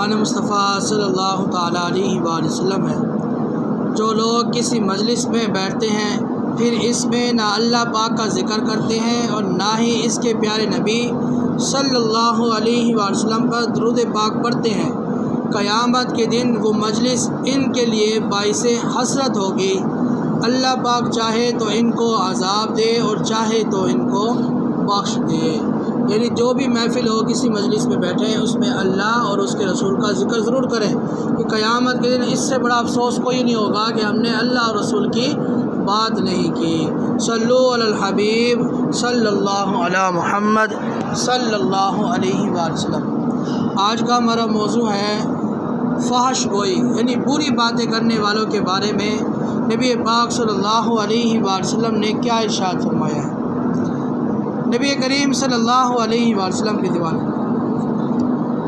فرمان مصطفیٰ صلی اللہ تعالیٰ علیہ وآلہ وسلم ہے، جو لوگ کسی مجلس میں بیٹھتے ہیں پھر اس میں نہ اللہ پاک کا ذکر کرتے ہیں اور نہ ہی اس کے پیارے نبی صلی اللہ علیہ وآلہ وسلم پر درود پاک پڑھتے ہیں، قیامت کے دن وہ مجلس ان کے لیے باعث حسرت ہوگی۔ اللہ پاک چاہے تو ان کو عذاب دے اور چاہے تو ان کو بخش دے۔ یعنی جو بھی محفل ہو، کسی مجلس میں بیٹھے ہیں، اس میں اللہ اور اس کے رسول کا ذکر ضرور کریں، کہ قیامت کے دن اس سے بڑا افسوس کوئی نہیں ہوگا کہ ہم نے اللہ اور رسول کی بات نہیں کی۔ صلو علی الحبیب صلی اللہ علی محمد صلی اللہ علیہ وآلہ وسلم۔ آج کا ہمارا موضوع ہے فحش گوئی، یعنی بری باتیں کرنے والوں کے بارے میں نبی پاک صلی اللہ علیہ وآلہ وسلم نے کیا ارشاد فرمایا ہے۔ نبی کریم صلی اللہ علیہ وآلہ وسلم کے دیوان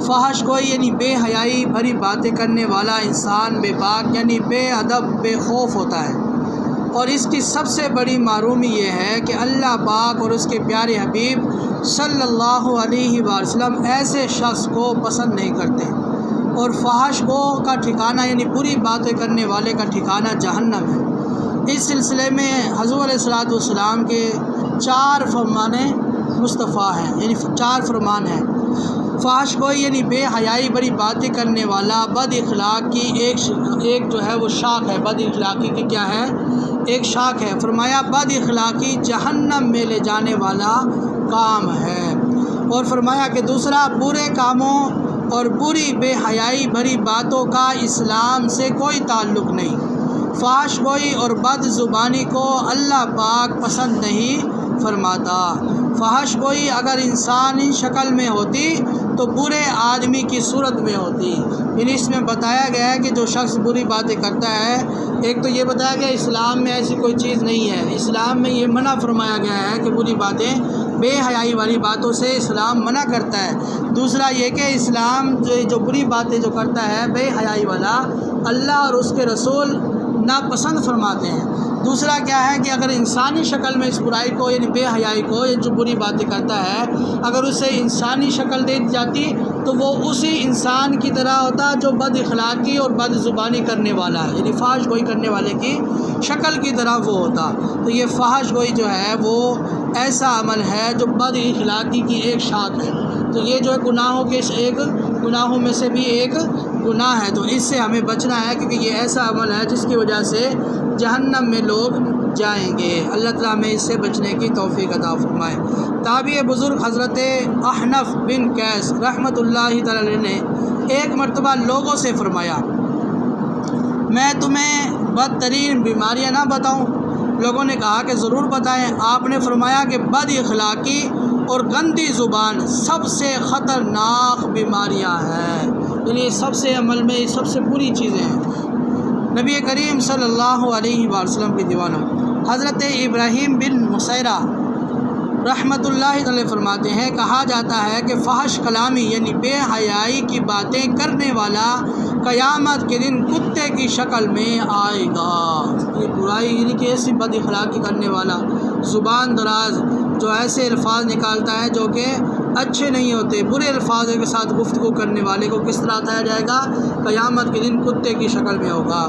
فحش گوئی یعنی بے حیائی بھری باتیں کرنے والا انسان بے باک یعنی بے ادب بے خوف ہوتا ہے، اور اس کی سب سے بڑی معرومی یہ ہے کہ اللہ پاک اور اس کے پیارے حبیب صلی اللہ علیہ وآلہ وسلم ایسے شخص کو پسند نہیں کرتے، اور فحش گو کا ٹھکانہ یعنی بری باتیں کرنے والے کا ٹھکانہ جہنم ہے۔ اس سلسلے میں حضور علیہ السلام کے 4 فرمان مصطفیٰ ہیں، یعنی 4 فرمان ہیں۔ فحش گوئی یعنی بے حیائی بڑی باتیں کرنے والا بد اخلاق کی ایک جو ہے وہ شاخ ہے، بد اخلاقی کی کیا ہے؟ ایک شاخ ہے۔ فرمایا بد اخلاقی جہنم میں لے جانے والا کام ہے، اور فرمایا کہ دوسرا برے کاموں اور بری بے حیائی بھری باتوں کا اسلام سے کوئی تعلق نہیں۔ فحش گوئی اور بد زبانی کو اللہ پاک پسند نہیں فرماتا۔ فحش گوئی اگر انسانی شکل میں ہوتی تو برے آدمی کی صورت میں ہوتی۔ یعنی اس میں بتایا گیا ہے کہ جو شخص بری باتیں کرتا ہے، ایک تو یہ بتایا گیا اسلام میں ایسی کوئی چیز نہیں ہے، اسلام میں یہ منع فرمایا گیا ہے کہ بری باتیں بے حیائی والی باتوں سے اسلام منع کرتا ہے۔ دوسرا یہ کہ اسلام جو بری باتیں جو کرتا ہے بے حیائی والا، اللہ اور اس کے رسول ناپسند فرماتے ہیں۔ دوسرا کیا ہے کہ اگر انسانی شکل میں اس برائی کو یعنی بے حیائی کو یہ جو بری باتیں کرتا ہے، اگر اسے انسانی شکل دے دی جاتی تو وہ اسی انسان کی طرح ہوتا جو بد اخلاقی اور بد زبانی کرنے والا ہے، یعنی فحش گوئی کرنے والے کی شکل کی طرح وہ ہوتا۔ تو یہ فحش گوئی جو ہے وہ ایسا عمل ہے جو بد اخلاقی کی ایک شاخ ہے۔ تو یہ جو ہے گناہوں میں سے بھی ایک گناہ ہے، تو اس سے ہمیں بچنا ہے، کیونکہ یہ ایسا عمل ہے جس کی وجہ سے جہنم میں لوگ جائیں گے۔ اللہ تعالیٰ ہمیں اس سے بچنے کی توفیق عطا فرمائے۔ تابعی بزرگ حضرت احنف بن قیس رحمۃ اللہ تعالیٰ علیہ نے ایک مرتبہ لوگوں سے فرمایا، میں تمہیں بدترین بیماریاں نہ بتاؤں؟ لوگوں نے کہا کہ ضرور بتائیں۔ آپ نے فرمایا کہ بد اخلاقی اور گندی زبان سب سے خطرناک بیماریاں ہیں، یعنی سب سے عمل میں سب سے بری چیزیں ہیں۔ نبی کریم صلی اللہ علیہ وآلہ وسلم کے دیوانوں حضرت ابراہیم بن مسیرہ رحمۃ اللہ علیہ فرماتے ہیں، کہا جاتا ہے کہ فحش کلامی یعنی بے حیائی کی باتیں کرنے والا قیامت کے دن کتے کی شکل میں آئے گا۔ یہ برائی یعنی کہ ایسی بد اخلاقی کرنے والا، زبان دراز، جو ایسے الفاظ نکالتا ہے جو کہ اچھے نہیں ہوتے، برے الفاظ کے ساتھ گفتگو کرنے والے کو کس طرح اتایا جائے گا؟ قیامت کے دن کتے کی شکل میں ہوگا۔